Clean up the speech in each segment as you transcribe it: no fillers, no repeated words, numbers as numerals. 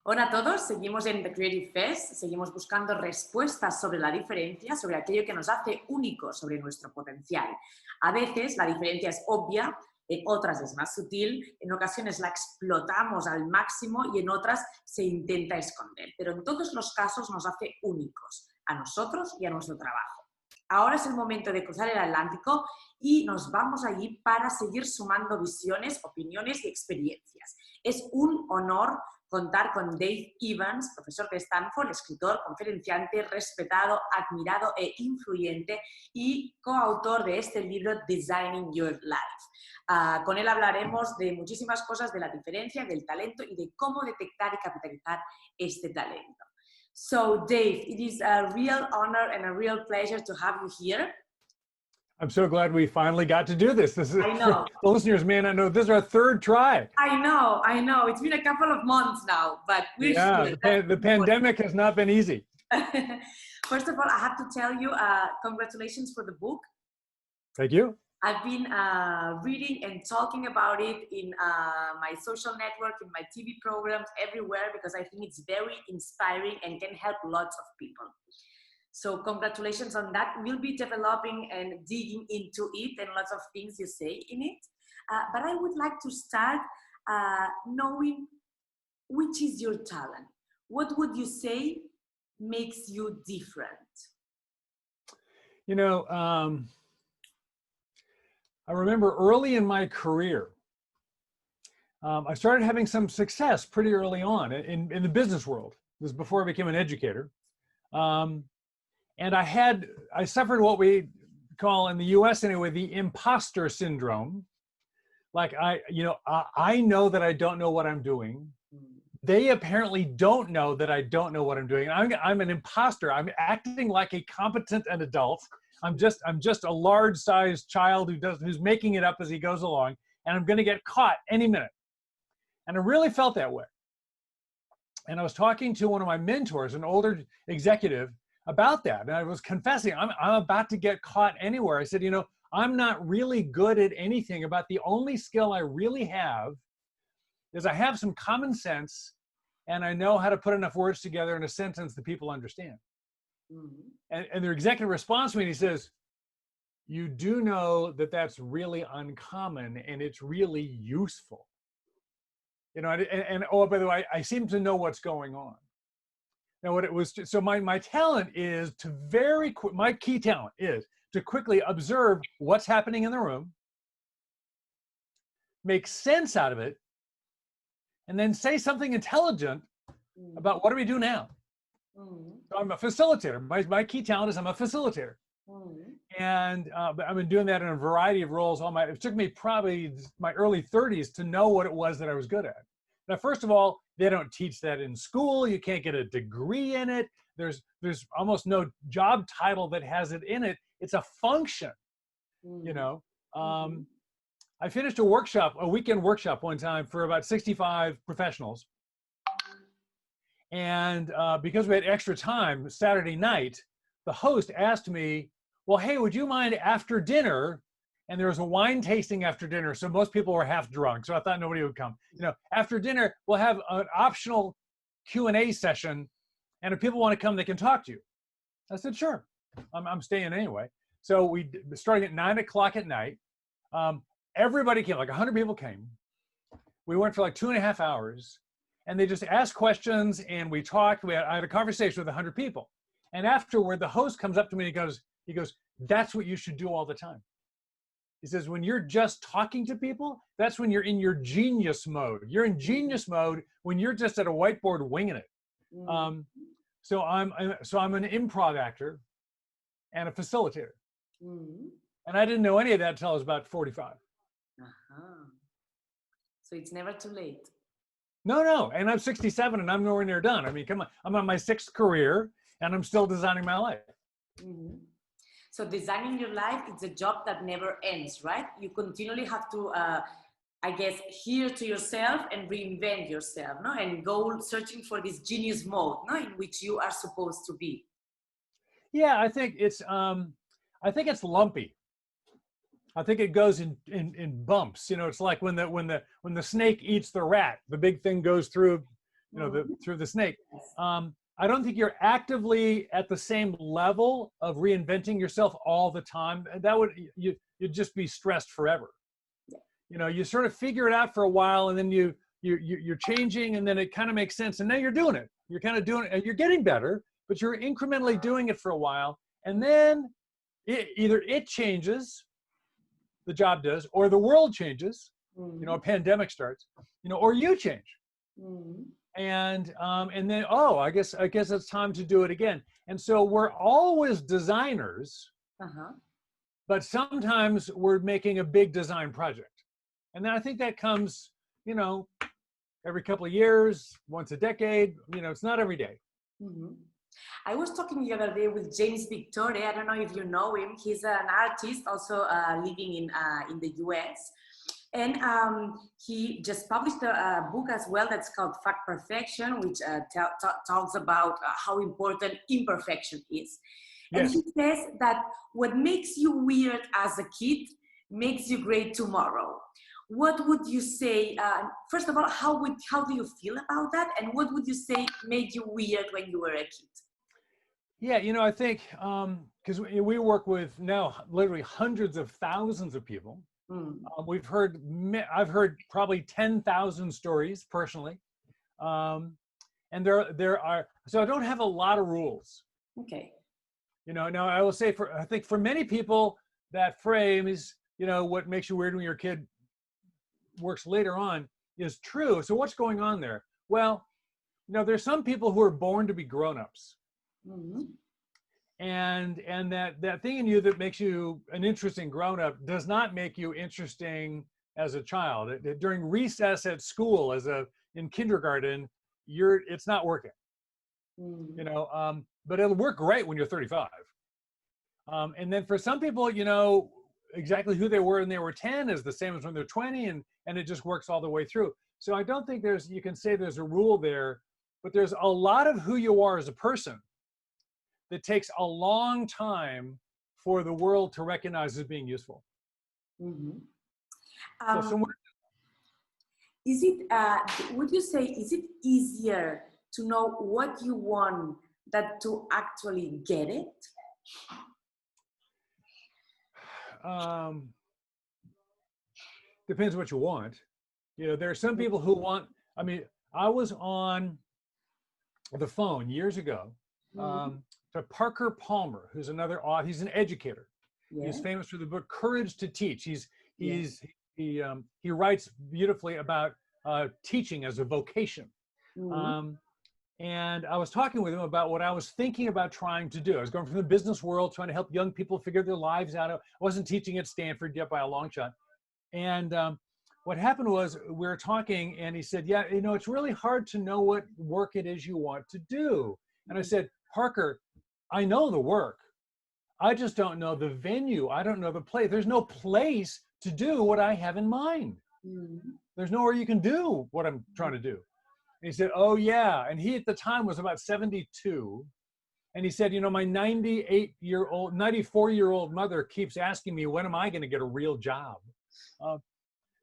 Hola a todos, seguimos en The Creative Fest, seguimos buscando respuestas sobre la diferencia, sobre aquello que nos hace únicos, sobre nuestro potencial. A veces la diferencia es obvia, en otras es más sutil, en ocasiones la explotamos al máximo y en otras se intenta esconder. Pero en todos los casos nos hace únicos, a nosotros y a nuestro trabajo. Ahora es el momento de cruzar el Atlántico y nos vamos allí para seguir sumando visiones, opiniones y experiencias. Es un honor contar con Dave Evans, profesor de Stanford, escritor, conferenciante, respetado, admirado e influyente y coautor de este libro Designing Your Life. Con él hablaremos de muchísimas cosas, de la diferencia, del talento y de cómo detectar y capitalizar este talento. So, Dave, it is a real honor and a real pleasure to have you here. I'm so glad we finally got to do this. This is, I know. for the listeners may not know, this is our third try. I know. It's been a couple of months now, but we're here. The pandemic has not been easy. First of all, I have to tell you, congratulations for the book. Thank you. I've been reading and talking about it in my social network, in my TV programs, everywhere, because I think it's very inspiring and can help lots of people. So congratulations on that. We'll be developing and digging into it and lots of things you say in it. But I would like to start knowing which is your talent. What would you say makes you different? You know, I remember early in my career, I started having some success pretty early on in the business world. This was before I became an educator. And I suffered what we call in the US anyway, the imposter syndrome. Like I know that I don't know what I'm doing. They apparently don't know that I don't know what I'm doing. I'm an imposter. I'm acting like a competent adult. I'm just a large-sized child who's making it up as he goes along, and I'm going to get caught any minute. And I really felt that way. And I was talking to one of my mentors, an older executive, about that. And I was confessing, I'm about to get caught anywhere. I said, you know, I'm not really good at anything. About the only skill I really have is I have some common sense, and I know how to put enough words together in a sentence that people understand. Mm-hmm. And their executive response to me, he says, you do know that that's really uncommon and it's really useful. You know, and oh, by the way, I seem to know what's going on. Now, what it was, so my talent is to my key talent is to quickly observe what's happening in the room, make sense out of it, and then say something intelligent about what do we do now. So I'm a facilitator. My key talent is I'm a facilitator. And I've been doing that in a variety of roles. It took me probably my early 30s to know what it was that I was good at. Now, first of all, they don't teach that in school. You can't get a degree in it. There's almost no job title that has it in it. It's a function, you know. I finished a weekend workshop one time for about 65 professionals. And because we had extra time Saturday night, the host asked me, well, hey, would you mind after dinner? And there was a wine tasting after dinner, so most people were half drunk, so I thought nobody would come. You know, after dinner, we'll have an optional Q&A session, and if people want to come, they can talk to you. I said, sure, I'm staying anyway. So we starting at 9 o'clock at night. Everybody came, like 100 people came. We went for like 2.5 hours. And they just asked questions, and we talked. I had a conversation with 100 people. And afterward, the host comes up to me and he goes, that's what you should do all the time. He says, when you're just talking to people, that's when you're in your genius mode. You're in genius mode when you're just at a whiteboard winging it. So I'm an improv actor and a facilitator. And I didn't know any of that until I was about 45. So it's never too late. No, and I'm 67 and I'm nowhere near done. I mean, come on, I'm on my 6th career and I'm still designing my life. So designing your life, it's a job that never ends, right? You continually have to, I guess, hear to yourself and reinvent yourself, no? And go searching for this genius mode, no? In which you are supposed to be. Yeah, I think it's lumpy. I think it goes in bumps. You know, it's like when the snake eats the rat. The big thing goes through through the snake. I don't think you're actively at the same level of reinventing yourself all the time. That would, you'd just be stressed forever. You sort of figure it out for a while, and then you're changing, and then it kind of makes sense, and now you're doing it. You're kind of doing it, and you're getting better, but you're incrementally doing it for a while, and then either it changes, the job does, or the world changes. A pandemic starts, or you change. And then, I guess it's time to do it again. And so we're always designers, but sometimes we're making a big design project. And then I think that comes, every couple of years, once a decade, it's not every day. I was talking the other day with James Victore. I don't know if you know him. He's an artist also living in the US. And he just published a book as well that's called Fact Perfection, which talks about how important imperfection is. Yes. And he says that what makes you weird as a kid makes you great tomorrow. What would you say, first of all, how do you feel about that? And what would you say made you weird when you were a kid? Yeah, I think, because we work with now literally hundreds of thousands of people. I've heard probably 10,000 stories personally. And there are, so I don't have a lot of rules. Okay. Now I will say I think for many people that phrase, what makes you weird when you're a kid works later on is true. So what's going on there? Well, there's some people who are born to be grown-ups. And that thing in you that makes you an interesting grown-up does not make you interesting as a child. During recess at school, in kindergarten, it's not working. But it'll work great when you're 35. And then for some people, exactly who they were when they were 10 is the same as when they're 20, and it just works all the way through. So I don't think you can say there's a rule there, but there's a lot of who you are as a person that takes a long time for the world to recognize as being useful. Is it, would you say, is it easier to know what you want than to actually get it? Depends what you want. There are some people who want, I was on the phone years ago to Parker Palmer, who's he's an educator. Yeah. He's famous for the book Courage to Teach. He writes beautifully about teaching as a vocation. And I was talking with him about what I was thinking about trying to do. I was going from the business world, trying to help young people figure their lives out. I wasn't teaching at Stanford yet by a long shot. And what happened was we were talking, and he said, yeah, it's really hard to know what work it is you want to do. And I said, Parker, I know the work. I just don't know the venue. I don't know the place. There's no place to do what I have in mind. There's nowhere you can do what I'm trying to do. And he said, oh yeah. And he at the time was about 72. And he said, my 94-year-old mother keeps asking me, when am I going to get a real job?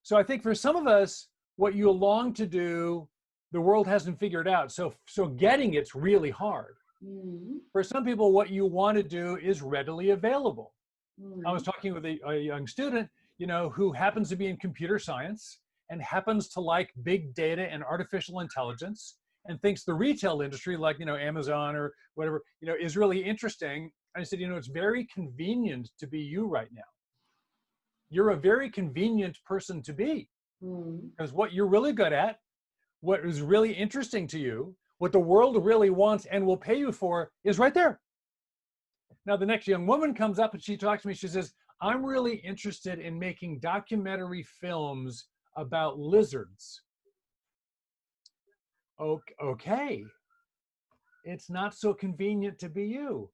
So I think for some of us, what you long to do, the world hasn't figured out. So getting it's really hard. For some people, what you want to do is readily available. I was talking with a young student, who happens to be in computer science and happens to like big data and artificial intelligence and thinks the retail industry, like, Amazon or whatever, is really interesting. And I said, it's very convenient to be you right now. You're a very convenient person to be, because what you're really good at, what is really interesting to you, what the world really wants and will pay you for is right there. Now, the next young woman comes up and she talks to me. She says, I'm really interested in making documentary films about lizards. Okay. It's not so convenient to be you.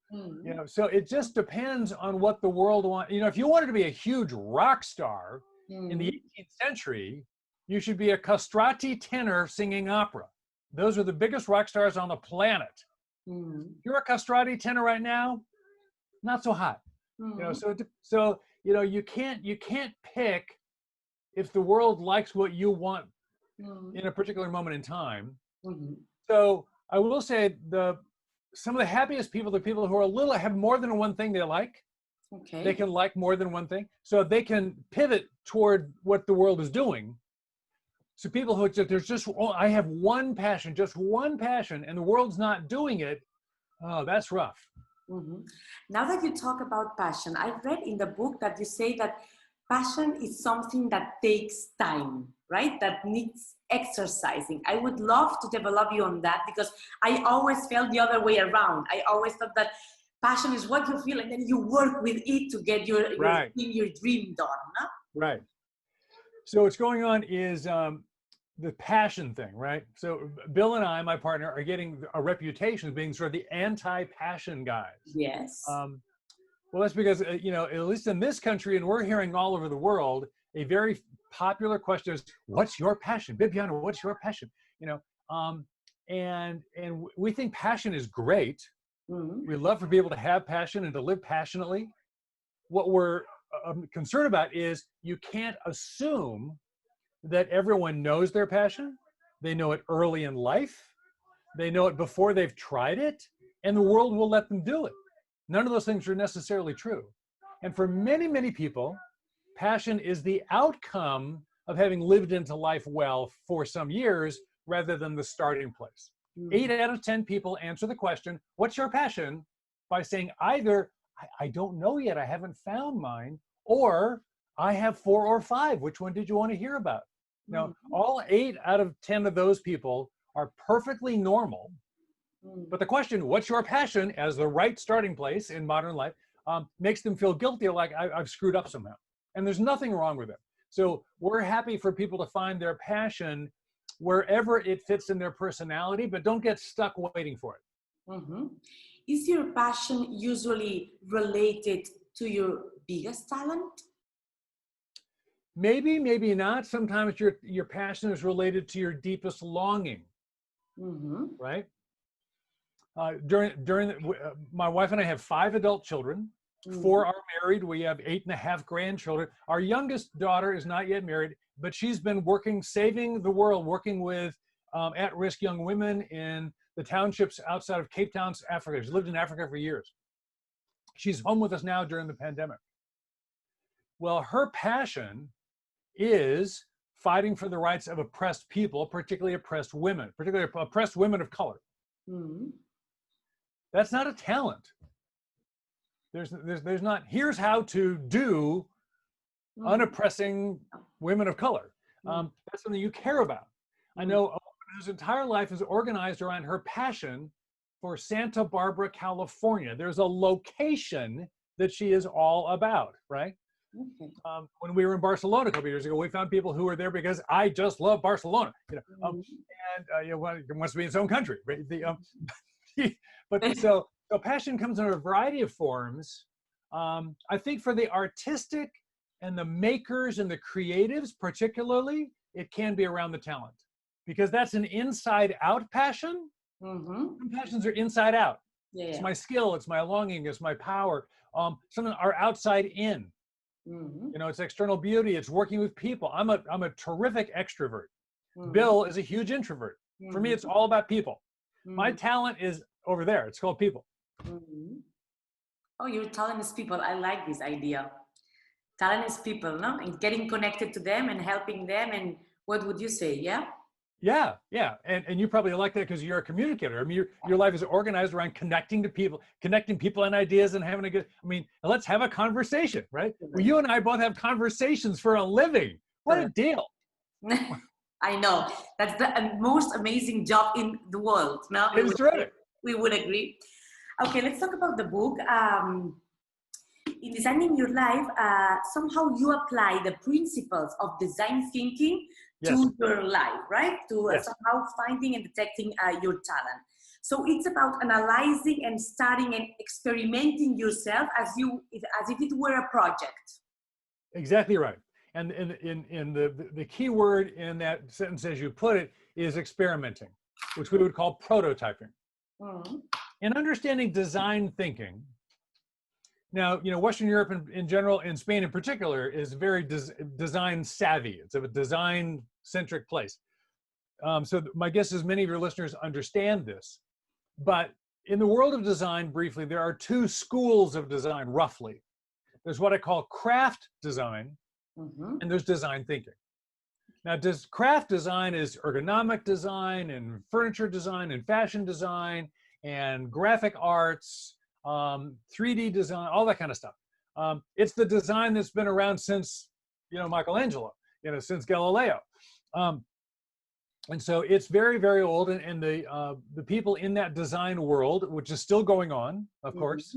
So it just depends on what the world wants. If you wanted to be a huge rock star in the 18th century, you should be a castrati tenor singing opera. Those are the biggest rock stars on the planet. If you're a castrati tenor right now, not so hot. So you can't pick if the world likes what you want in a particular moment in time. So I will say some of the happiest people are people who are have more than one thing they like. Okay. They can like more than one thing. So they can pivot toward what the world is doing. So people who I have one passion, just one passion, and the world's not doing it. Oh, that's rough. Mm-hmm. Now that you talk about passion, I read in the book that you say that passion is something that takes time, right? That needs exercising. I would love to develop you on that, because I always felt the other way around. I always thought that passion is what you feel and then you work with it to get your dream done. No? Right. So what's going on is the passion thing, right? So Bill and I, my partner, are getting a reputation as being sort of the anti-passion guys. Yes. Well, that's because, at least in this country, and we're hearing all over the world, a very popular question is, what's your passion? Bibiana, what's your passion? And we think passion is great. Mm-hmm. We love for people to have passion and to live passionately. What we're concerned about is you can't assume that everyone knows their passion. They know it early in life. They know it before they've tried it, and the world will let them do it. None of those things are necessarily true. And for many, many people, passion is the outcome of having lived into life well for some years rather than the starting place. 8 out of 10 people answer the question, what's your passion? By saying either, I don't know yet, I haven't found mine, or I have 4 or 5. Which one did you want to hear about? Now, all 8 out of 10 of those people are perfectly normal. But the question, what's your passion, as the right starting place in modern life, makes them feel guilty, like I've screwed up somehow. And there's nothing wrong with it. So we're happy for people to find their passion wherever it fits in their personality, but don't get stuck waiting for it. Mm-hmm. Is your passion usually related to your biggest talent? Maybe, maybe not. Sometimes your passion is related to your deepest longing, right? My wife and I have 5 adult children. 4 are married. We have 8.5 grandchildren. Our youngest daughter is not yet married, but she's been working, saving the world, working with at-risk young women in the townships outside of Cape Town, Africa. She's lived in Africa for years. She's home with us now during the pandemic. Well, her passion is fighting for the rights of oppressed people, particularly oppressed women of color. That's not a talent. There's not, here's how to do unoppressing women of color. That's something you care about. I know a woman whose entire life is organized around her passion for Santa Barbara, California. There's a location that she is all about, right? When we were in Barcelona a couple of years ago, we found people who were there because I just love Barcelona, and it wants to be its own country, right? So passion comes in a variety of forms. I think for the artistic and the makers and the creatives particularly, it can be around the talent, because that's an inside-out passion. Some passions are inside out. It's my skill, it's my longing, it's my power. Some are outside in. It's external beauty, it's working with people. I'm a terrific extrovert. Bill is a huge introvert. For me, it's all about people. My talent is over there. It's called people. Oh, your talent is people. I like this idea. Talent is people, no? And getting connected to them and helping them. And what would you say? Yeah? Yeah. And you probably like that because you're a communicator. I mean, your life is organized around connecting people and ideas and having a good, let's have a conversation, right? Well, you and I both have conversations for a living. What a deal. I know. That's the most amazing job in the world. No? It's terrific. We would agree. Okay, let's talk about the book. In designing your life, somehow you apply the principles of design thinking to your life, right? To somehow finding and detecting your talent. So it's about analyzing and studying and experimenting yourself as if it were a project. Exactly right. And in the key word in that sentence, as you put it, is experimenting, which we would call prototyping. In understanding design thinking, now, Western Europe in general, and Spain in particular, is very design savvy. It's a design-centric place. So my guess is many of your listeners understand this. But in the world of design, briefly, there are two schools of design, roughly. There's what I call craft design, and there's design thinking. Now, craft design is ergonomic design and furniture design and fashion design and graphic arts, 3D design, all that kind of stuff. It's the design that's been around since, Michelangelo, since Galileo. And so it's very, very old, and the people in that design world, which is still going on, of course,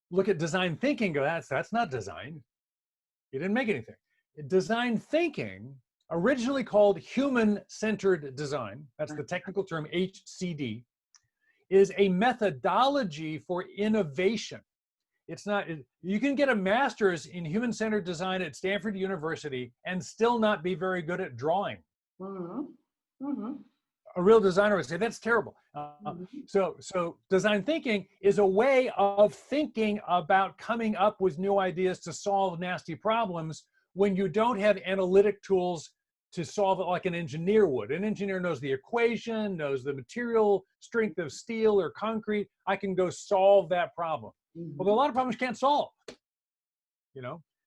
look at design thinking, go, that's not design. You didn't make anything. Design thinking, originally called human-centered design, that's the technical term HCD, is a methodology for innovation. It's not, you can get a master's in human-centered design at Stanford University and still not be very good at drawing. A real designer would say, that's terrible. So design thinking is a way of thinking about coming up with new ideas to solve nasty problems when you don't have analytic tools to solve it like an engineer would. An engineer knows the equation, knows the material strength of steel or concrete. I can go solve that problem. Well, there are a lot of problems you can't solve,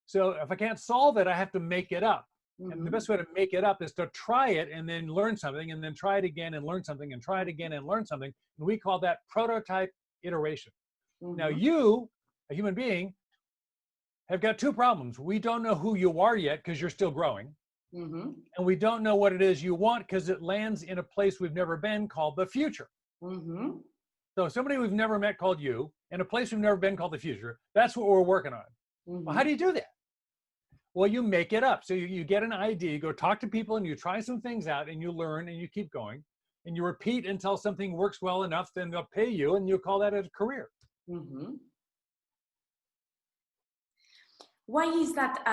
So if I can't solve it, I have to make it up. And the best way to make it up is to try it and then learn something, and then try it again and learn something, and try it again and learn something. And we call that prototype iteration. Now you, a human being, have got two problems. We don't know who you are yet because you're still growing. And we don't know what it is you want because it lands in a place we've never been called the future. So somebody we've never met called you, and a place we've never been called the future, that's what we're working on. Well, how do you do that? Well, you make it up. So you get an idea, you go talk to people and you try some things out and you learn and you keep going and you repeat until something works well enough, then they'll pay you and you call that a career. Why is that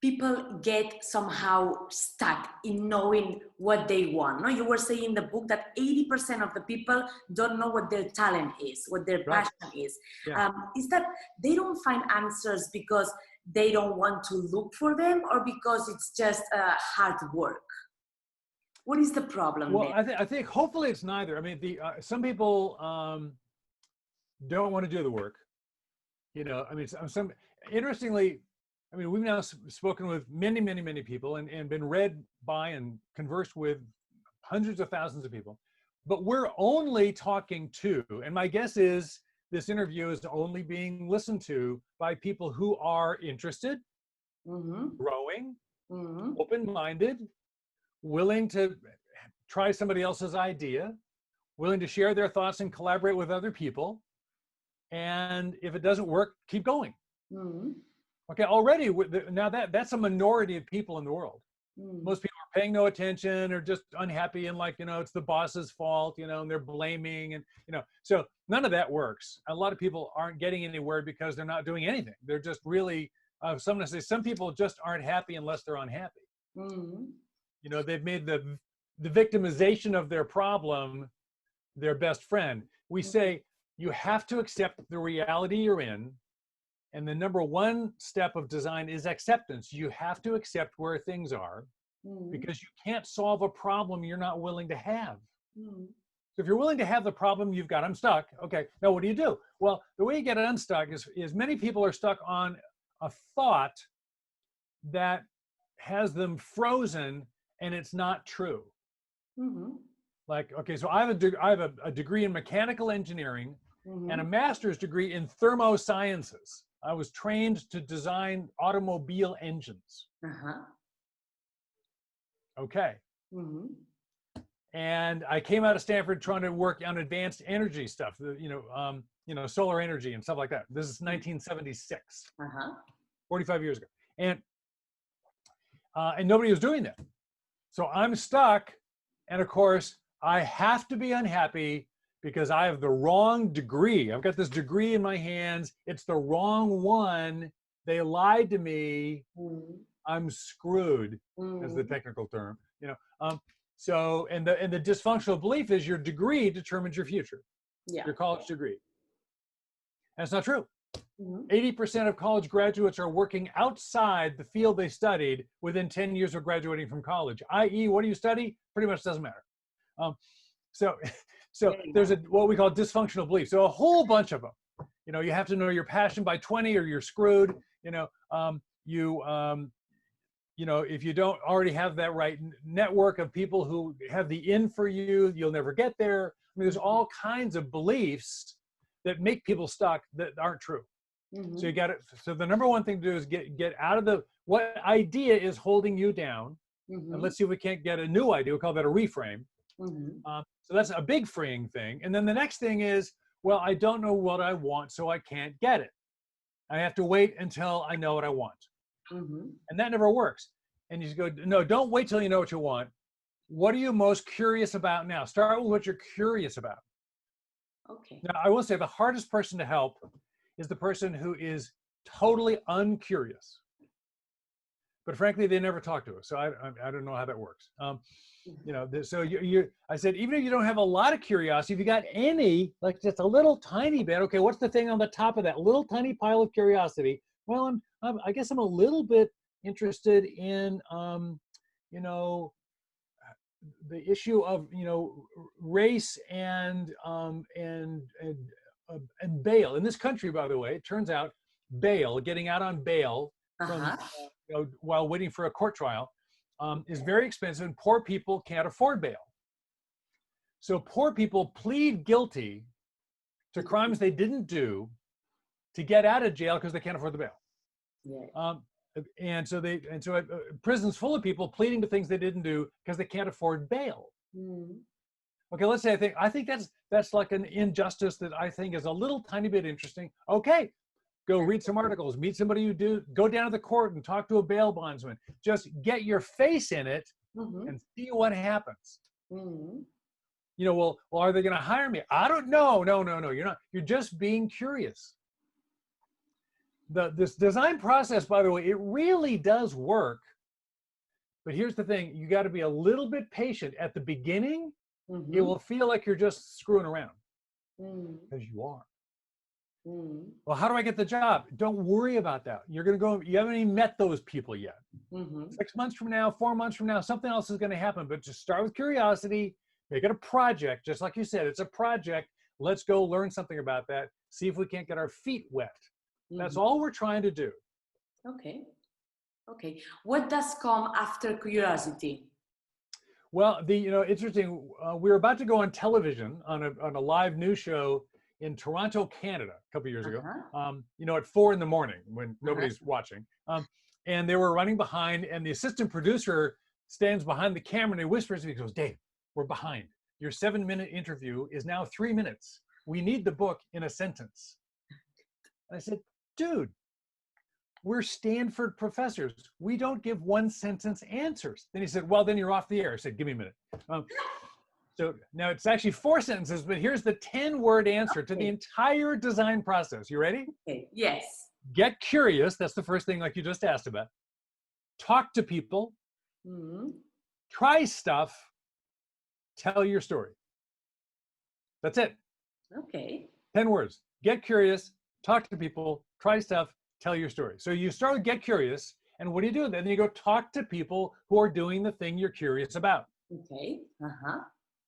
people get somehow stuck in knowing what they want? No, you were saying in the book that 80% of the people don't know what their talent is, what their passion is. Yeah. Is that they don't find answers because they don't want to look for them, or because it's just hard work? What is the problem? Well, I think hopefully it's neither. I mean, some people don't want to do the work. Interestingly, we've now spoken with many, many, many people and been read by and conversed with hundreds of thousands of people, but we're only talking to, and my guess is this interview is only being listened to by people who are interested, growing, open-minded, willing to try somebody else's idea, willing to share their thoughts and collaborate with other people. And if it doesn't work, keep going. Okay, already now that's a minority of people in the world. Most people are paying no attention or just unhappy and it's the boss's fault, and they're blaming and, so none of that works. A lot of people aren't getting anywhere because they're not doing anything. They're just really, some people just aren't happy unless they're unhappy. They've made the victimization of their problem their best friend. We say you have to accept the reality you're in. And the number one step of design is acceptance. You have to accept where things are because you can't solve a problem you're not willing to have. So if you're willing to have the problem you've got, I'm stuck. Okay, now what do you do? Well, the way you get unstuck is many people are stuck on a thought that has them frozen and it's not true. Like, okay, so I have a degree in mechanical engineering and a master's degree in thermosciences. I was trained to design automobile engines. Okay. And I came out of Stanford trying to work on advanced energy stuff, solar energy and stuff like that. This is 1976, 45 years ago. And nobody was doing that. So I'm stuck. And of course, I have to be unhappy because I have the wrong degree. I've got this degree in my hands. It's the wrong one. They lied to me. I'm screwed, is the technical term. So, and the dysfunctional belief is your degree determines your future. Your college degree. And it's not true. Mhm. 80% of college graduates are working outside the field they studied within 10 years of graduating from college, i.e., what do you study? Pretty much doesn't matter. Um, so, so Very there's nice. what we call dysfunctional beliefs. So a whole bunch of them. You have to know your passion by 20 or you're screwed. If you don't already have that right network of people who have the in for you, you'll never get there. I mean, there's all kinds of beliefs that make people stuck that aren't true. Mhm. So you got it. So the number one thing to do is get out of what idea is holding you down, and Mhm. let's see if we can't get a new idea. We'll call that a reframe. Mhm. So that's a big freeing thing. And then the next thing is, well, I don't know what I want, so I can't get it. I have to wait until I know what I want. Mhm. And that never works. And you just go, no, don't wait till you know what you want. What are you most curious about now? Start with what you're curious about. Okay. Now, I will say the hardest person to help is the person who is totally uncurious. But frankly, they never talk to us. So I don't know how that works. So I said, even if you don't have a lot of curiosity, if you got any, like just a little tiny bit, okay, what's the thing on the top of that little tiny pile of curiosity? Well, I guess I'm a little bit interested in, the issue of, race and bail. In this country, by the way, it turns out bail, getting out on bail from, Uh-huh. while waiting for a court trial, is very expensive, and poor people can't afford bail. So poor people plead guilty to crimes they didn't do to get out of jail because they can't afford the bail. Yeah. Prisons full of people pleading to things they didn't do because they can't afford bail. Mhm. Okay, let's say I think that's like an injustice that I think is a little tiny bit interesting. Okay, go read some articles, meet somebody you do, go down to the court and talk to a bail bondsman. Just get your face in it Mhm. and see what happens. Mhm. Well, are they going to hire me? I don't know. No, you're not. You're just being curious. This design process, by the way, it really does work. But here's the thing, you got to be a little bit patient. At the beginning, it Mhm. will feel like you're just screwing around, Mhm. because you are. Mhm. Well, how do I get the job? Don't worry about that. You're going to go, you haven't even met those people yet. Mhm. 6 months from now, 4 months from now, something else is going to happen. But just start with curiosity, make it a project. Just like you said, it's a project. Let's go learn something about that. See if we can't get our feet wet. That's Mhm. all we're trying to do. Okay. Okay. What does come after curiosity? Well, interesting. We were about to go on television on a live news show in Toronto, Canada, a couple years ago. Uh-huh. At 4 a.m. when Uh-huh. nobody's watching. And they were running behind, and the assistant producer stands behind the camera and he whispers to me, he goes, "Dave, we're behind. Your 7-minute interview is now 3 minutes. We need the book in a sentence." And I said, "Dude, we're Stanford professors. We don't give 1-sentence answers." Then he said, "Well, then you're off the air." I said, "Give me a minute." So now it's actually 4 sentences, but here's the 10-word answer to the Okay. entire design process. You ready? Okay. Yes. Get curious. That's the first thing, like you just asked about. Talk to people. Mhm. Try stuff. Tell your story. That's it. Okay. 10 words. Get curious. Talk to people. Try stuff. Tell your story. So you start with get curious. And what do you do? Then you go talk to people who are doing the thing you're curious about. Okay. Uh-huh.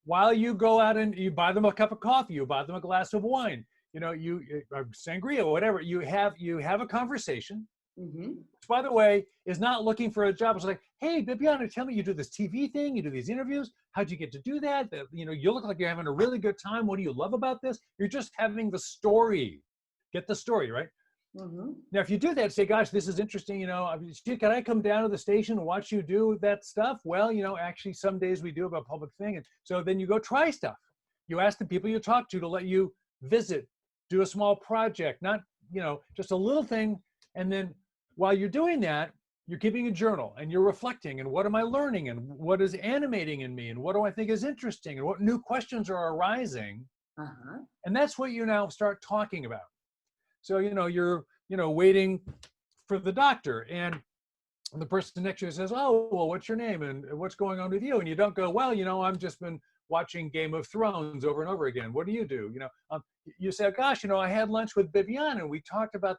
While you go out and you buy them a cup of coffee, you buy them a glass of wine, sangria, whatever, you have a conversation, Mhm. which, by the way, is not looking for a job. It's like, "Hey, Bibiana, tell me, you do this TV thing, you do these interviews. How'd you get to do that? You look like you're having a really good time. What do you love about this?" You're just having the story. Get the story, right? Mhm. Now, if you do that, say, "Gosh, this is interesting. Can I come down to the station and watch you do that stuff?" Well, actually, some days we do about public thing. And so then you go try stuff. You ask the people you talk to let you visit, do a small project, not, just a little thing. And then while you're doing that, you're keeping a journal and you're reflecting, and what am I learning, and what is animating in me, and what do I think is interesting, and what new questions are arising. Uh-huh. And that's what you now start talking about. So, you're, waiting for the doctor, and the person next to you says, "Oh, well, what's your name and what's going on with you?" And you don't go, "Well, I've just been watching Game of Thrones over and over again. What do? You know, you say, gosh, you know, I had lunch with Viviana and we talked about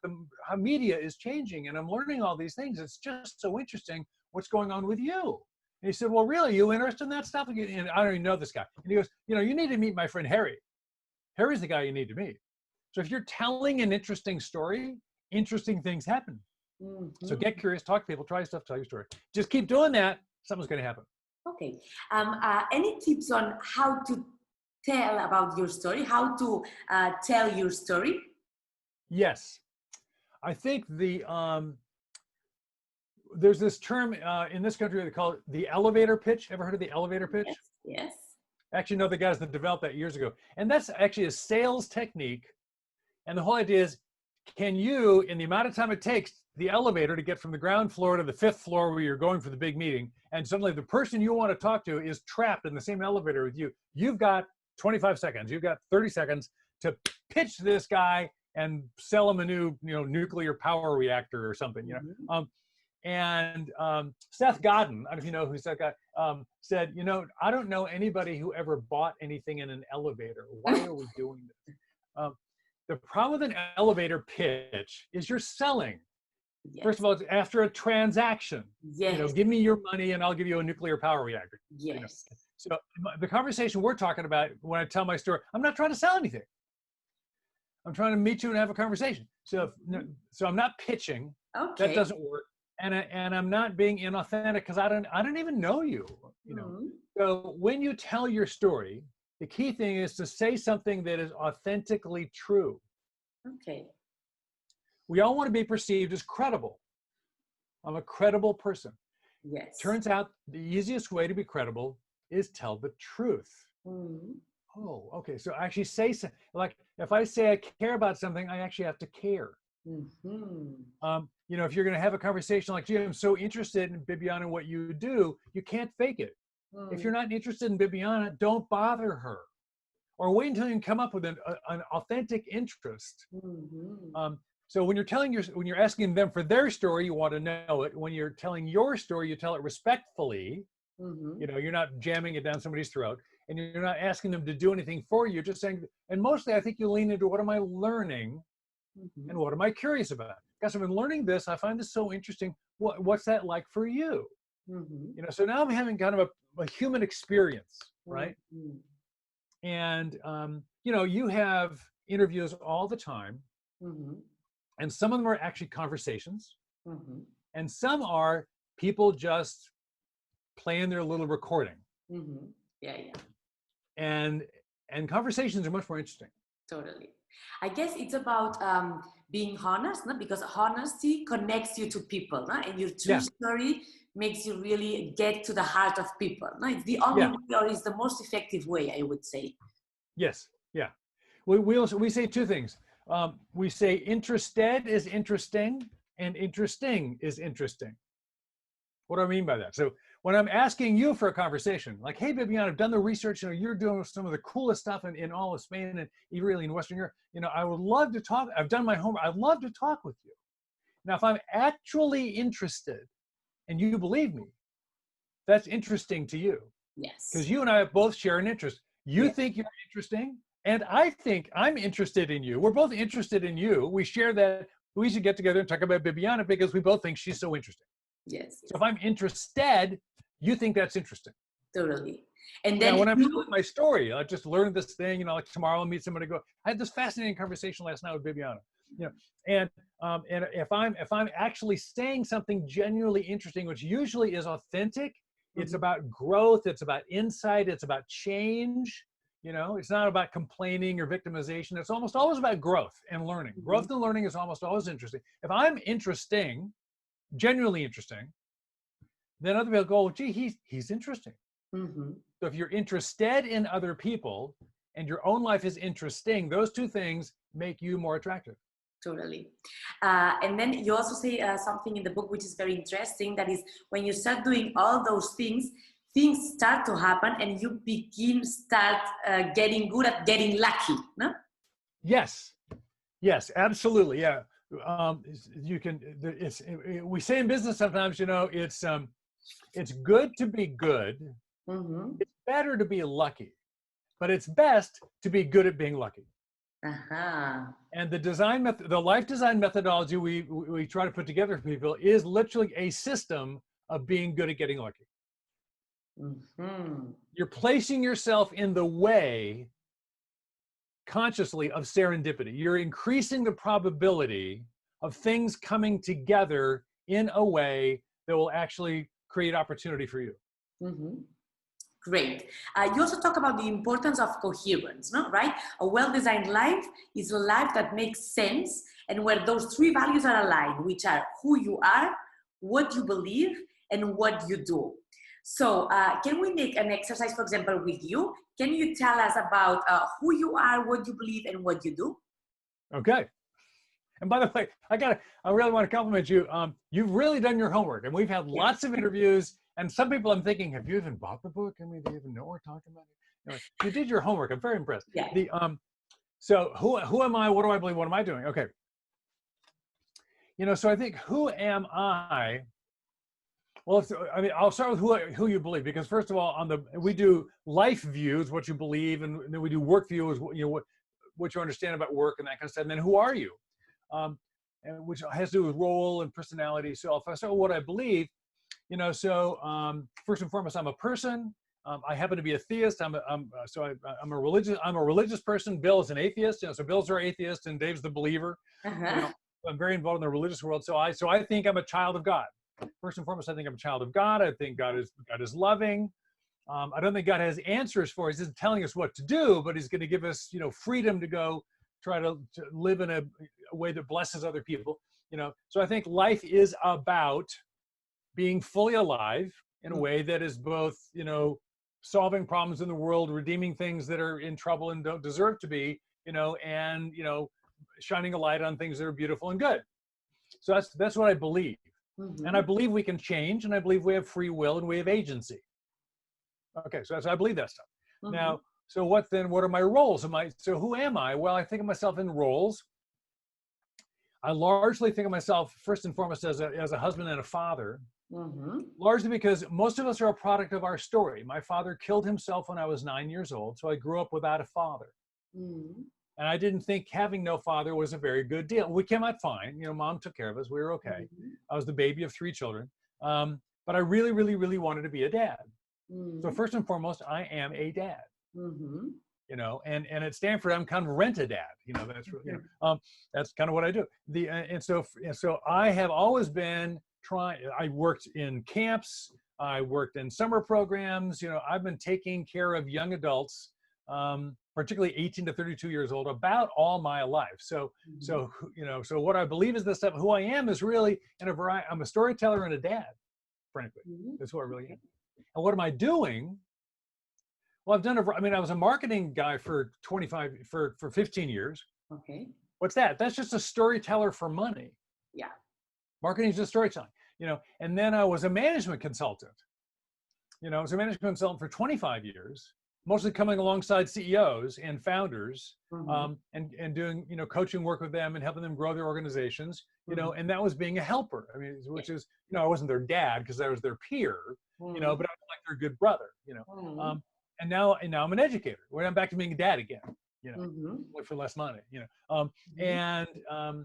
how media is changing and I'm learning all these things. It's just so interesting what's going on with you. And he said, well, really, you interested in that stuff? And I don't even know this guy. And he goes, you know, you need to meet my friend Harry. Harry's the guy you need to meet. So if you're telling an interesting story, interesting things happen. Mm-hmm. So get curious, talk to people, try stuff, tell your story. Just keep doing that. Something's going to happen. Okay. Any tips on how to tell about your story? How to tell your story? Yes. I think there's this term in this country, they call it the elevator pitch. Ever heard of the elevator pitch? Yes. Yes. Actually, no, the guys that developed that years ago. And that's actually a sales technique. And the whole idea is, can you, in the amount of time it takes the elevator to get from the ground floor to the 5th floor where you're going for the big meeting, and suddenly the person you want to talk to is trapped in the same elevator with you, you've got 25 seconds, you've got 30 seconds to pitch this guy and sell him a new, you know, nuclear power reactor or something, you know. Seth Godin, I don't know if you know who Seth Godin, said, you know, I don't know anybody who ever bought anything in an elevator. Why are we doing this? The problem with an elevator pitch is you're selling. Yes. First of all, it's after a transaction. Yes. You know, give me your money and I'll give you a nuclear power reactor. Yes. You know? So the conversation we're talking about when I tell my story, I'm not trying to sell anything. I'm trying to meet you and have a conversation. So I'm not pitching. Okay. That doesn't work. And I'm not being inauthentic because I don't even know you. You know. Mm-hmm. So when you tell your story, the key thing is to say something that is authentically true. Okay. We all want to be perceived as credible. I'm a credible person. Yes. Turns out the easiest way to be credible is tell the truth. Mm-hmm. Oh, okay. So I actually say something. Like if I say I care about something, I actually have to care. Mm-hmm. You know, if you're going to have a conversation like, gee, I'm so interested in Bibiana, what you do, you can't fake it. Mm. If you're not interested in Bibiana, don't bother her. Or wait until you can come up with an authentic interest. Mm-hmm. So when you're asking them for their story, you want to know it. When you're telling your story, you tell it respectfully. Mm-hmm. You know, you're not jamming it down somebody's throat, and you're not asking them to do anything for you. You're just saying, and mostly I think you lean into what am I learning, mm-hmm. and what am I curious about? Guys, I've been learning this. I find this so interesting. What's that like for you? Mm-hmm. You know, so now I'm having kind of a human experience, right? Mm-hmm. And you know, you have interviews all the time, mm-hmm. and some of them are actually conversations, mm-hmm. and some are people just playing their little recording. Mm-hmm. Yeah. And conversations are much more interesting. Totally. I guess it's about being honest, no? Because honesty connects you to people, no? And your true story makes you really get to the heart of people. No? It's the only way, or it's the most effective way, I would say. Yes. Yeah. We say two things. We say interested is interesting and interesting is interesting. What do I mean by that? So when I'm asking you for a conversation, like, hey, Bibiana, I've done the research, you know, you're doing some of the coolest stuff in all of Spain and even really in Western Europe, you know, I would love to talk. I've done my homework. I'd love to talk with you. Now, if I'm actually interested and you believe me, that's interesting to you. Yes. Because you and I both share an interest. You think you're interesting, and I think I'm interested in you. We're both interested in you. We share that. We should get together and talk about Bibiana because we both think she's so interesting. Yes. So if I'm interested, you think that's interesting. Totally. And then when I'm telling my story, I just learned this thing, you know, like tomorrow I'll meet somebody. I had this fascinating conversation last night with Bibiana, you know, and if I'm actually saying something genuinely interesting, which usually is authentic, mm-hmm. it's about growth, it's about insight, it's about change. You know, it's not about complaining or victimization. It's almost always about growth and learning. Mm-hmm. Growth and learning is almost always interesting. If I'm interesting, genuinely interesting, then other people go, gee, he's interesting. Mm-hmm. So if you're interested in other people and your own life is interesting, those two things make you more attractive. Totally. And then you also say something in the book which is very interesting, that is when you start doing all those things start to happen and you start getting good at getting lucky, no? Yes, absolutely, yeah. We say in business sometimes, you know, it's good to be good. Mm-hmm. It's better to be lucky. but it's best to be good at being lucky. Uh-huh. And the design method, the life design methodology we try to put together for people is literally a system of being good at getting lucky. Mm-hmm. You're placing yourself in the way consciously of serendipity. You're increasing the probability of things coming together in a way that will actually create opportunity for you. Mm-hmm. Great. You also talk about the importance of coherence, no? Right? A well-designed life is a life that makes sense and where those three values are aligned, which are who you are, what you believe, and what you do. So can we make an exercise, for example, with you? Can you tell us about who you are, what you believe, and what you do? Okay. And by the way, I really want to compliment you. You've really done your homework, and we've had lots of interviews. And some people I'm thinking, have you even bought the book? I mean, do you even know what we're talking about? Anyway, you did your homework. I'm very impressed. Yeah. So who am I? What do I believe? What am I doing? Okay. So I think who am I? Well, I'll start with who you believe, because first of all, we do life views, what you believe, and then we do work views, what you understand about work and that kind of stuff. And then who are you? And which has to do with role and personality. So if I start with what I believe, first and foremost, I'm a person. I happen to be a theist. I'm a religious person. Bill is an atheist. So Bill's our atheist and Dave's the believer. Uh-huh. I'm very involved in the religious world. So I think I'm a child of God. First and foremost, I think I'm a child of God. I think God is loving. I don't think God has answers for us. He isn't telling us what to do, but he's going to give us, freedom to go try to live in a way that blesses other people. So I think life is about being fully alive in a way that is both, solving problems in the world, redeeming things that are in trouble and don't deserve to be, and, shining a light on things that are beautiful and good. So that's what I believe. Mm-hmm. And I believe we can change, and I believe we have free will and we have agency. Okay, so I believe that stuff. Mm-hmm. Now, so what are my roles? So who am I? Well, I think of myself in roles. I largely think of myself first and foremost as a husband and a father. Mm-hmm. Largely because most of us are a product of our story. My father killed himself when I was 9 years old, so I grew up without a father. Mm-hmm. And I didn't think having no father was a very good deal. We came out fine. Mom took care of us. We were okay. Mm-hmm. I was the baby of 3 children. But I really, really, really wanted to be a dad. Mm-hmm. So first and foremost, I am a dad. Mm-hmm. And at Stanford, I'm kind of rent-a-dad. That's really, that's kind of what I do. And so I have always been I worked in camps. I worked in summer programs. I've been taking care of young adults, particularly 18 to 32 years old, about all my life. So what I believe is this stuff. Who I am is really in a variety. I'm a storyteller and a dad, frankly. Mm-hmm. That's who I really am. And what am I doing? Well, I was a marketing guy for 15 years. Okay. What's that? That's just a storyteller for money. Yeah. Marketing is just storytelling, and then I was a management consultant. I was a management consultant for 25 years, mostly coming alongside CEOs and founders, mm-hmm. and doing, coaching work with them and helping them grow their organizations, mm-hmm. And that was being a helper. Which is, I wasn't their dad because I was their peer, mm-hmm. But I was like their good brother, mm-hmm. And now I'm an educator. Where I'm back to being a dad again, mm-hmm. for less money, mm-hmm.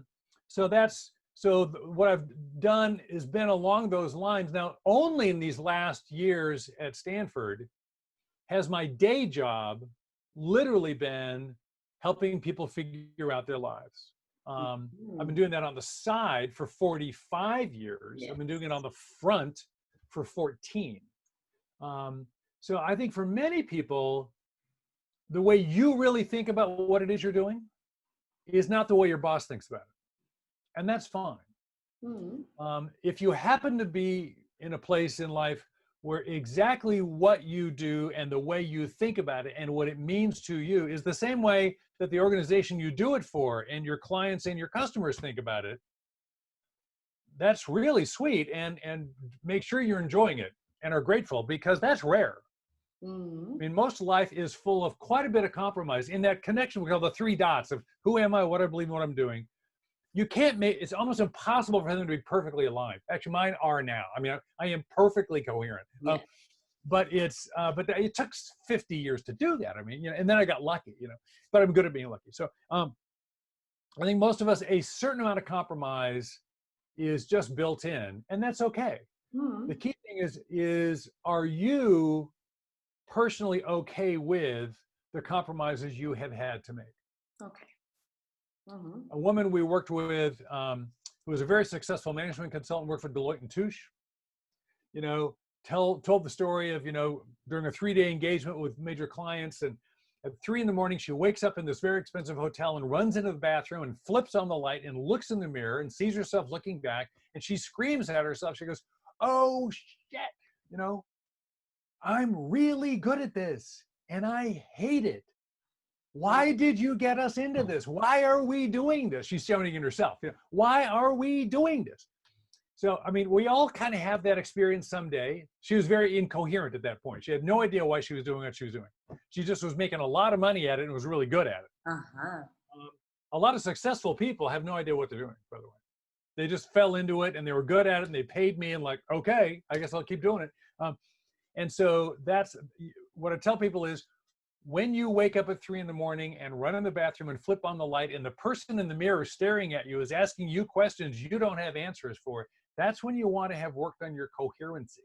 So what I've done has been along those lines. Now, only in these last years at Stanford has my day job literally been helping people figure out their lives. I've been doing that on the side for 45 years. Yeah. I've been doing it on the front for 14. So I think for many people, the way you really think about what it is you're doing is not the way your boss thinks about it. And that's fine. Mm-hmm. If you happen to be in a place in life where exactly what you do and the way you think about it and what it means to you is the same way that the organization you do it for and your clients and your customers think about it, that's really sweet. And make sure you're enjoying it and are grateful, because that's rare. Mm-hmm. Most life is full of quite a bit of compromise in that connection we call the 3 dots of who am I, what I believe, and what I'm doing. You can't it's almost impossible for them to be perfectly aligned. Actually, mine are now. I am perfectly coherent. Yeah. but it took 50 years to do that. I mean, you know, and then I got lucky, you know, but I'm good at being lucky. So I think most of us, a certain amount of compromise is just built in, and that's okay. The key thing is are you personally okay with the compromises you have had to make? Okay. A woman we worked with who was a very successful management consultant, worked for Deloitte and Touche, you know, told the story of, you know, during a 3-day engagement with major clients, and at 3 a.m, she wakes up in this very expensive hotel and runs into the bathroom and flips on the light and looks in the mirror and sees herself looking back, and she screams at herself. She goes, "Oh shit, you know, I'm really good at this and I hate it. Why did you get us into this? Why are we doing this?" She's shouting at herself, you know, "Why are we doing this?" So, I mean, we all kind of have that experience someday. She was very incoherent at that point. She had no idea why she was doing what she was doing. She just was making a lot of money at it and was really good at it. A lot of successful people have no idea what they're doing, by the way. They just fell into it and they were good at it and they paid me and like, okay, I guess I'll keep doing it. And so that's what I tell people is, when you wake up at 3 a.m. and run in the bathroom and flip on the light and the person in the mirror staring at you is asking you questions you don't have answers for, that's when you want to have worked on your coherency.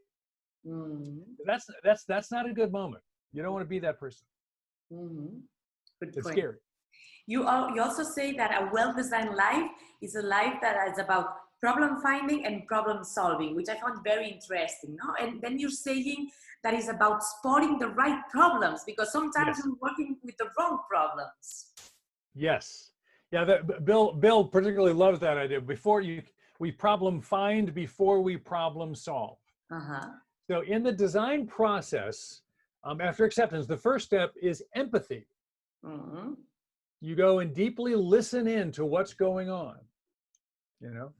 That's not a good moment. You don't want to be that person. Good It's point. scary. You also say that a well-designed life is a life that is about problem finding and problem solving, which I found very interesting. No? And then you're saying that is about spotting the right problems, because sometimes Yes. we're working with the wrong problems. Yes. Yeah, Bill particularly loves that idea. We problem find before we problem solve. So in the design process, after acceptance, the first step is empathy. You go and deeply listen in to what's going on, you know.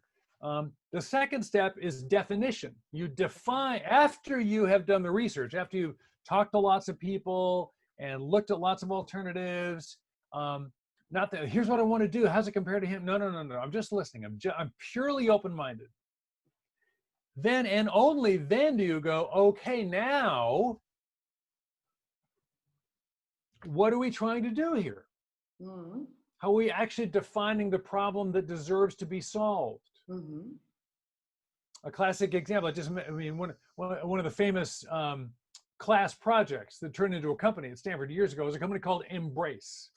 The second step is definition. You define, after you have done the research, after you've talked to lots of people and looked at lots of alternatives, not that, here's what I want to do, how's it compare to him? No, I'm just listening. I'm purely open-minded. Then and only then do you go, okay, now, what are we trying to do here? How are we actually defining the problem that deserves to be solved? A classic example, one of the famous class projects that turned into a company at Stanford years ago was a company called Embrace.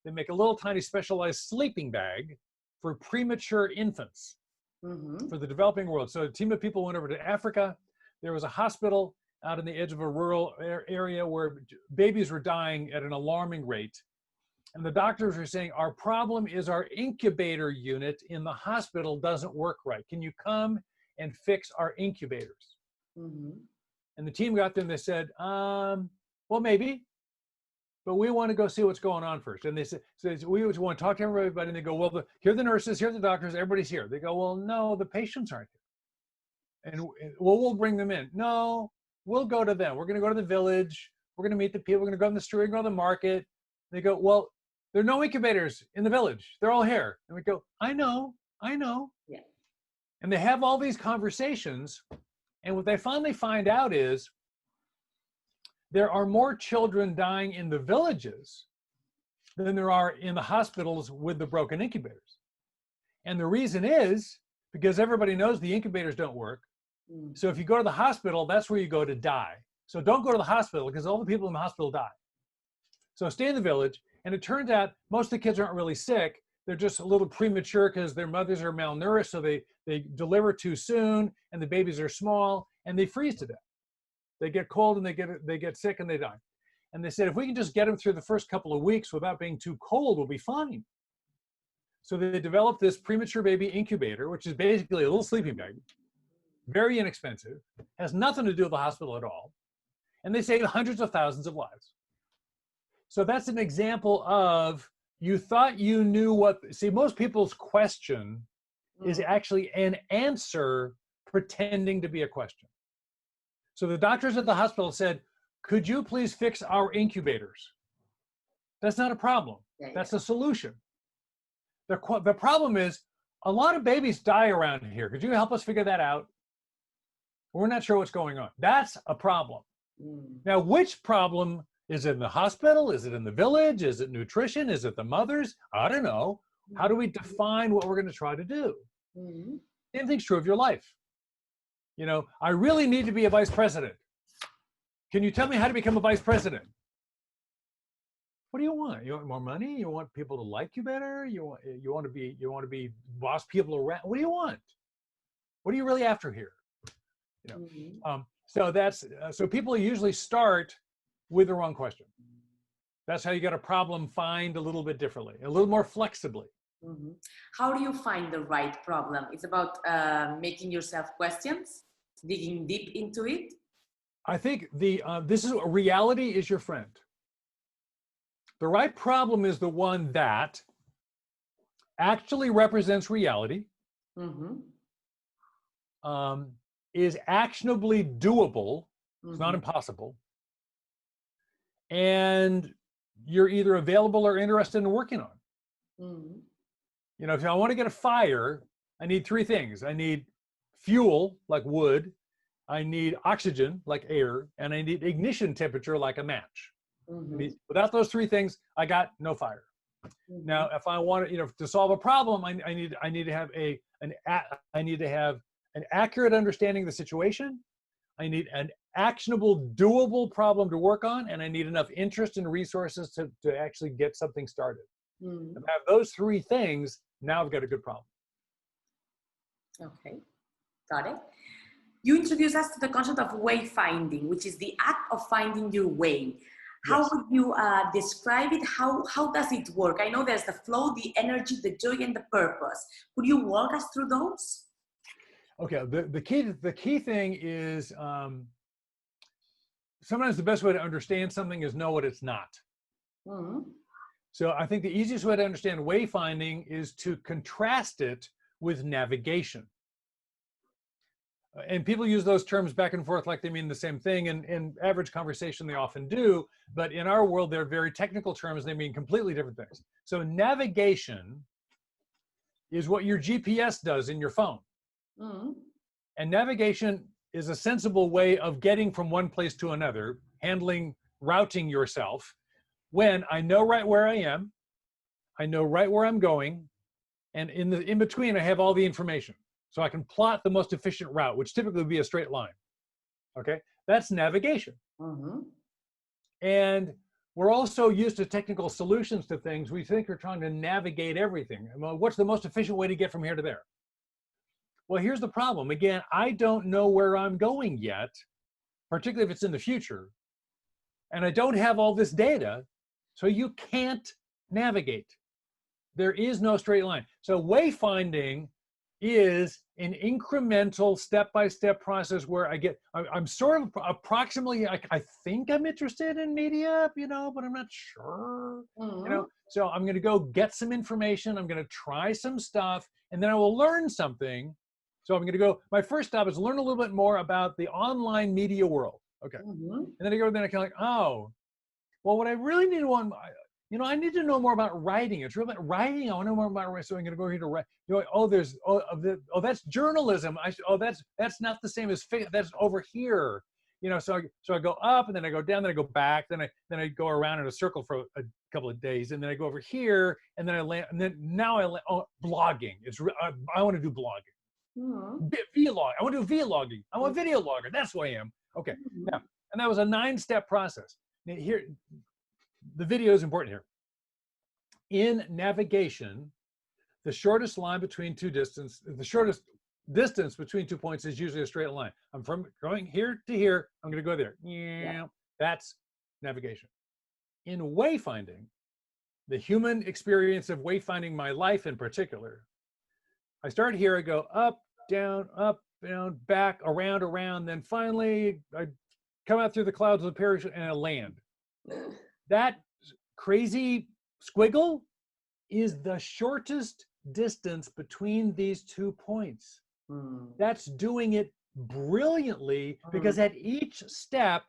They make a little tiny specialized sleeping bag for premature infants for the developing world. So a team of people went over to Africa. There was a hospital out on the edge of a rural area where babies were dying at an alarming rate. And the doctors were saying, our problem is our incubator unit in the hospital doesn't work right. Can you come and fix our incubators? And the team got there and they said, well, maybe, but we want to go see what's going on first. And they said, we want to talk to everybody. And they go, well, here are the nurses, here are the doctors, everybody's here. They go, well, no, the patients aren't here. And well, we'll bring them in. No, we'll go to them. We're going to go to the village. We're going to meet the people. We're going to go on the street, we're going to go to the market. They go, well, there are no incubators in the village. They're all here. And we go, I know. Yeah. And they have all these conversations. And what they finally find out is there are more children dying in the villages than there are in the hospitals with the broken incubators. And the reason is because everybody knows the incubators don't work. So if you go to the hospital, that's where you go to die. So don't go to the hospital because all the people in the hospital die. So stay in the village. And it turns out most of the kids aren't really sick. They're just a little premature because their mothers are malnourished. So they deliver too soon and the babies are small and they freeze to death. They get cold and they get sick and they die. And they said, if we can just get them through the first couple of weeks without being too cold, we'll be fine. So they developed this premature baby incubator, which is basically a little sleeping bag, very inexpensive, has nothing to do with the hospital at all. And they saved hundreds of thousands of lives. So that's an example of, you thought you knew most people's question is actually an answer pretending to be a question. So the doctors at the hospital said, could you please fix our incubators? That's not a problem. That's a solution. The problem is a lot of babies die around here. Could you help us figure that out? We're not sure what's going on. That's a problem. Now, which problem is it in the hospital? Is it in the village? Is it nutrition? Is it the mothers? I don't know. How do we define what we're going to try to do? Same thing's true of your life. You know, I really need to be a vice president. Can you tell me how to become a vice president? What do you want? You want more money? You want people to like you better? You want to be boss people around? What do you want? What are you really after here? You know, so people usually start with the wrong question. That's how you get a problem find a little bit differently, a little more flexibly. How do you find the right problem? It's about making yourself questions, digging deep into it. I think this is reality is your friend. The right problem is the one that actually represents reality, is actionably doable, it's not impossible, and you're either available or interested in working on. You know, if I want to get a fire, I need three things. I need fuel, like wood, I need oxygen, like air, and I need ignition temperature, like a match. Without those three things, I got no fire. Now, if I want to, to solve a problem, I need to have an accurate understanding of the situation. I need an actionable, doable problem to work on, and I need enough interest and resources to actually get something started. If I have those three things, now I've got a good problem. Okay, got it. You introduced us to the concept of wayfinding, which is the act of finding your way. How would you describe it? How does it work? I know there's the flow, the energy, the joy, and the purpose. Could you walk us through those? Okay, the key thing is sometimes the best way to understand something is know what it's not. So I think the easiest way to understand wayfinding is to contrast it with navigation. And people use those terms back and forth like they mean the same thing. And in average conversation, they often do. But in our world, they're very technical terms. They mean completely different things. So navigation is what your GPS does in your phone. And navigation is a sensible way of getting from one place to another, routing yourself, when I know right where I am, I know right where I'm going, and in between, I have all the information. So I can plot the most efficient route, which typically would be a straight line. Okay, that's navigation. And we're also used to technical solutions to things. We think we're trying to navigate everything. Well, what's the most efficient way to get from here to there? Well, here's the problem. Again, I don't know where I'm going yet, particularly if it's in the future. And I don't have all this data, so you can't navigate. There is no straight line. So wayfinding is an incremental step-by-step process where I'm sort of approximately, I think I'm interested in media, but I'm not sure, so I'm going to go get some information. I'm going to try some stuff, and then I will learn something. So I'm going to go, my first stop is learn a little bit more about the online media world. Okay. And then I go, then I kind of well, what I really need to I need to know more about writing. It's real about writing. I want to know more about writing. So I'm going to go here to write. That's journalism. That's not the same as that's over here. So I go up, and then I go down, then I go back, then I go around in a circle for a couple of days, and then I go over here, and then I land, and then now I land. blogging. I want to do blogging. Vlog. I want to do vlogging. I'm a video logger. That's who I am. Okay. Now, and that was a 9-step process. Now here, the video is important here. In navigation, the shortest shortest distance between 2 points is usually a straight line. I'm from going here to here. I'm going to go there. Yeah. That's navigation. In wayfinding, the human experience of wayfinding my life in particular, I start here, I go up, down, back, around, then finally I come out through the clouds with a parachute and I land. That crazy squiggle is the shortest distance between these 2 points. That's doing it brilliantly, because at each step,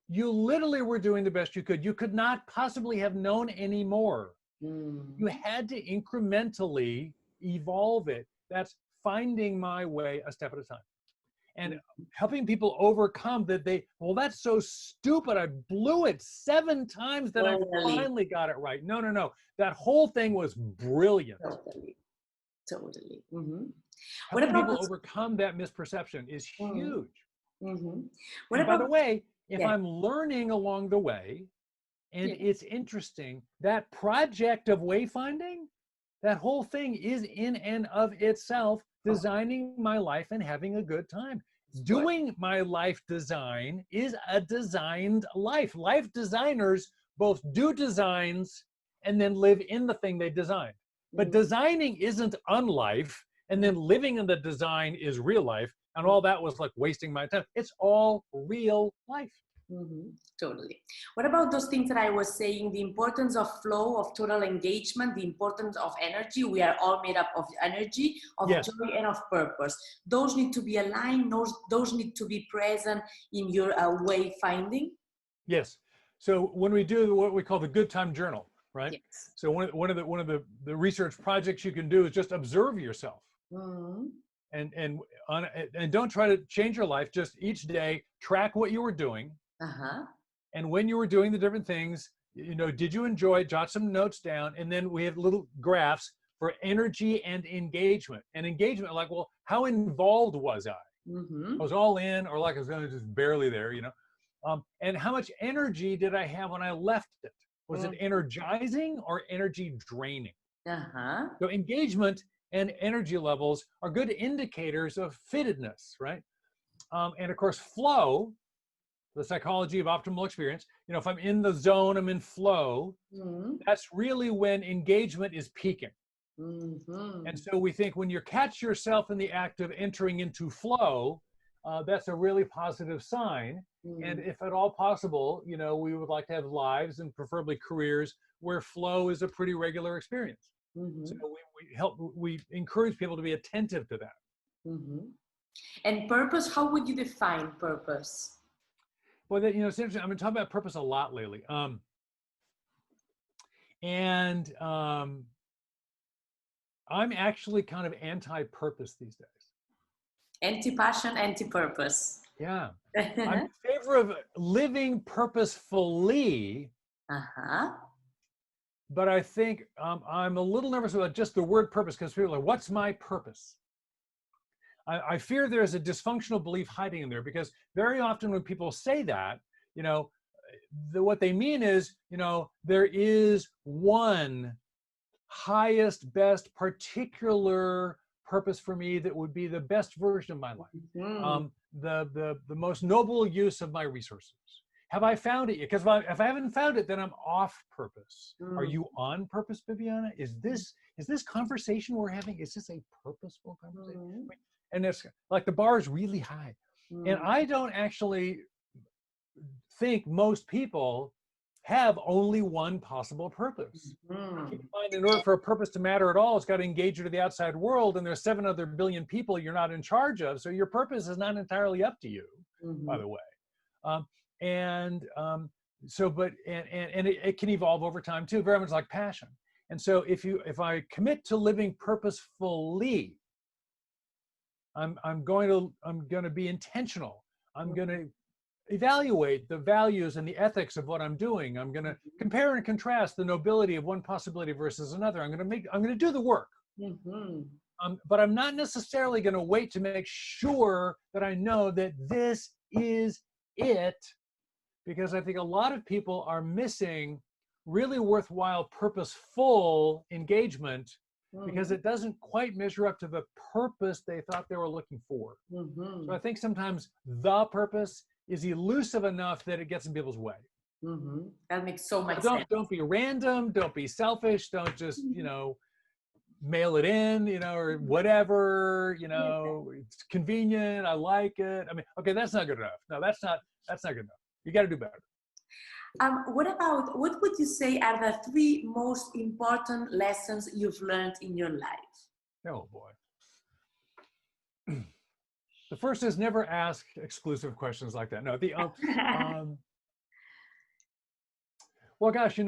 you literally were doing the best you could. You could not possibly have known any more. You had to incrementally evolve it. That's finding my way a step at a time. and helping people overcome that well, that's so stupid. I blew it 7 times, then I finally got it right. No, no, no. That whole thing was brilliant. Totally. Helping people overcome that misperception is huge. And by the way, if I'm learning along the way, and it's interesting, that project of wayfinding, that whole thing is in and of itself designing my life and having a good time. Doing my life design is a designed life. Life designers both do designs and then live in the thing they designed. But designing isn't unlife, and then living in the design is real life, and all that was like wasting my time. It's all real life. Totally. What about those things that I was saying, the importance of flow, of total engagement, the importance of energy? We are all made up of energy, of joy, and of purpose. Those need to be aligned. Those need to be present in your wayfinding. Yes. So when we do what we call the good time journal, right? Yes. So one of the research projects you can do is just observe yourself. And don't try to change your life. Just each day track what you were doing. And when you were doing the different things, did you enjoy it? Jot some notes down. And then we have little graphs for energy and engagement. And engagement, like, well, how involved was I? I was all in, or like I was just barely there, and how much energy did I have when I left it? Was it energizing or energy draining? So engagement and energy levels are good indicators of fittedness, right? And of course, flow, the psychology of optimal experience, if I'm in the zone, I'm in flow, that's really when engagement is peaking. And so we think when you catch yourself in the act of entering into flow, that's a really positive sign. And if at all possible, we would like to have lives and preferably careers where flow is a pretty regular experience. So we encourage people to be attentive to that. And purpose, how would you define purpose? Well, it's interesting. I've been talking about purpose a lot lately. I'm actually kind of anti-purpose these days. Anti-passion, anti-purpose. Yeah. I'm in favor of living purposefully. But I think I'm a little nervous about just the word purpose, because people are like, what's my purpose? I fear there's a dysfunctional belief hiding in there, because very often when people say that, what they mean is, there is one highest, best, particular purpose for me that would be the best version of my life, the most noble use of my resources. Have I found it yet? Because if I haven't found it, then I'm off purpose. Are you on purpose, Bibiana? Is this conversation we're having, is this a purposeful conversation? And it's like the bar is really high. And I don't actually think most people have only one possible purpose. Keep in mind, in order for a purpose to matter at all, it's got to engage you to the outside world, and there's 7 other billion people you're not in charge of, so your purpose is not entirely up to you, by the way. It can evolve over time too, very much like passion. And so if I commit to living purposefully, I'm going to be intentional. I'm going to evaluate the values and the ethics of what I'm doing. I'm going to compare and contrast the nobility of one possibility versus another. I'm going to do the work. But I'm not necessarily going to wait to make sure that I know that this is it, because I think a lot of people are missing really worthwhile, purposeful engagement, because it doesn't quite measure up to the purpose they thought they were looking for. So I think sometimes the purpose is elusive enough that it gets in people's way. That makes so much sense. Don't be random, don't be selfish, don't just, mail it in, or whatever, it's convenient, I like it. I mean, okay, that's not good enough. No, that's not good enough. You got to do better. What would you say are the 3 most important lessons you've learned in your life? Oh boy. The first is never ask exclusive questions like that. No, well, gosh,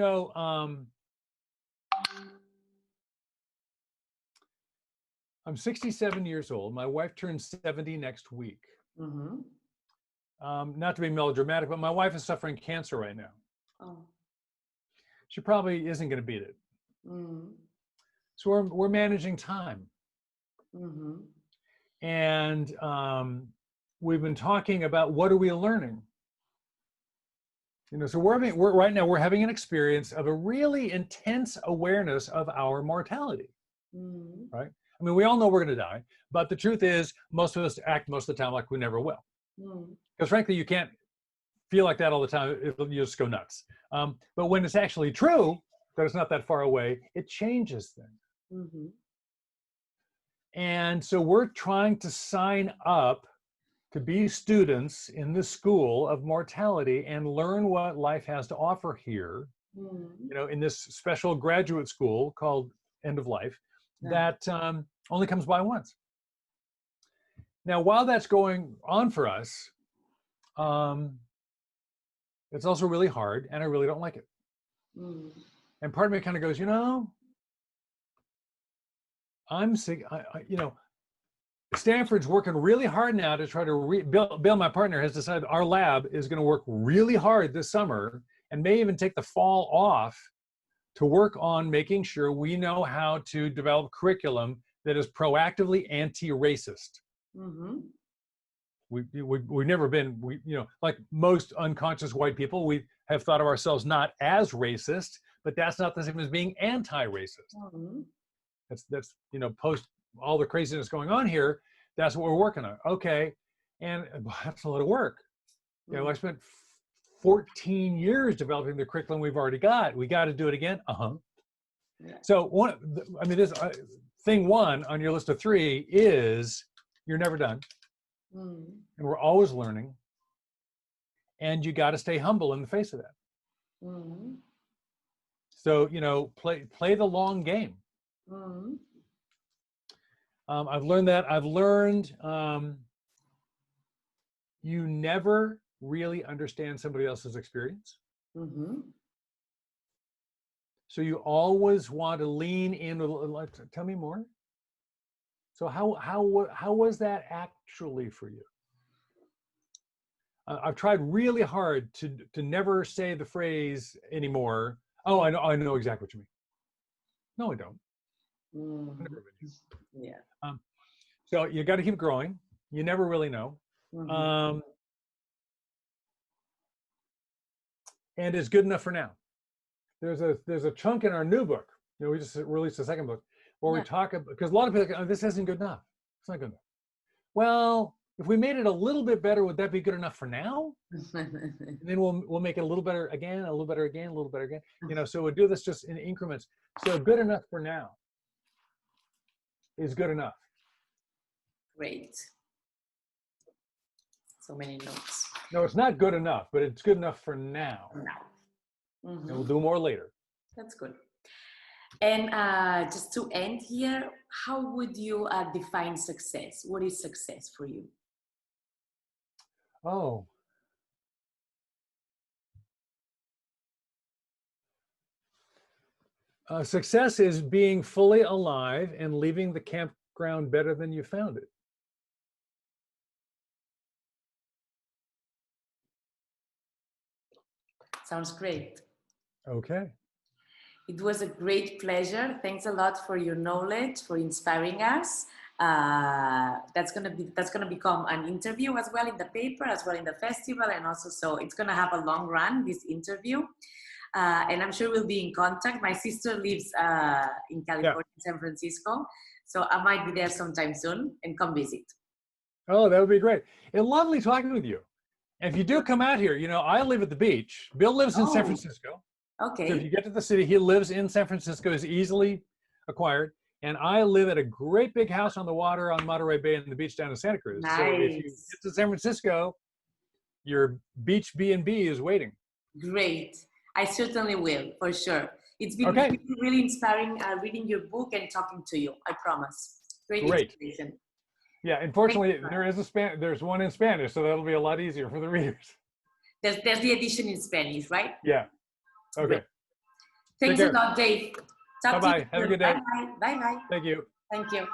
I'm 67 years old. My wife turns 70 next week. Mm-hmm. Not to be melodramatic, but my wife is suffering cancer right now. Oh. She probably isn't going to beat it. Mm-hmm. So we're managing time. Mm-hmm. And we've been talking about what are we learning? So right now we're having an experience of a really intense awareness of our mortality, right? I mean, we all know we're going to die, but the truth is most of us act most of the time like we never will. Because frankly, you can't feel like that all the time. You just go nuts. But when it's actually true, that it's not that far away, it changes things. And so we're trying to sign up to be students in the school of mortality and learn what life has to offer here, in this special graduate school called End of Life that only comes by once. Now, while that's going on for us, it's also really hard, and I really don't like it. And part of me kind of goes, I'm sick. Stanford's working really hard now to try to Bill, my partner, has decided our lab is going to work really hard this summer and may even take the fall off to work on making sure we know how to develop curriculum that is proactively anti-racist. We've never been, like most unconscious white people, we have thought of ourselves not as racist, but that's not the same as being anti-racist. That's post all the craziness going on here, that's what we're working on. Okay, and that's a lot of work. I spent 14 years developing the curriculum we've already got. We got to do it again. So this thing one on your list of 3 is you're never done, and we're always learning, and you got to stay humble in the face of that. So play the long game. I've learned that. I've learned you never really understand somebody else's experience. So you always want to lean in. Tell me more. So how was that actually for you? I've tried really hard to never say the phrase anymore. Oh, I know exactly what you mean. No, I don't. Yeah. So you got to keep growing. You never really know. And it's good enough for now. There's a chunk in our new book. We just released a second book where we talk about, because a lot of people are like, this isn't good enough. It's not good enough. Well, if we made it a little bit better, would that be good enough for now? And then we'll make it a little better again, a little better again, a little better again. So we'll do this just in increments. So good enough for now is good enough. Great. So many notes. No, it's not good enough, but it's good enough for now. And we'll do more later. That's good. And just to end here, how would you define success? What is success for you? Oh. Success is being fully alive and leaving the campground better than you found it. Sounds great. Okay. It was a great pleasure. Thanks a lot for your knowledge, for inspiring us. That's gonna become an interview as well in the paper, as well in the festival, and also so it's gonna have a long run, this interview. And I'm sure we'll be in contact. My sister lives in California, San Francisco, so I might be there sometime soon and come visit. Oh, that would be great. It's lovely talking with you. And if you do come out here, I live at the beach. Bill lives in San Francisco. Okay. So if you get to the city, he lives in San Francisco, is easily acquired. And I live at a great big house on the water on Monterey Bay and the beach down in Santa Cruz. Nice. So if you get to San Francisco, your beach B&B is waiting. Great. I certainly will, for sure. It's been really inspiring reading your book and talking to you. I promise. Great. Inspiration. Yeah, unfortunately, there's one in Spanish, so that'll be a lot easier for the readers. There's the edition in Spanish, right? Yeah. Okay. Great. Thanks a lot, Dave. Bye-bye. Have a good day. Bye-bye. Bye-bye. Thank you. Thank you.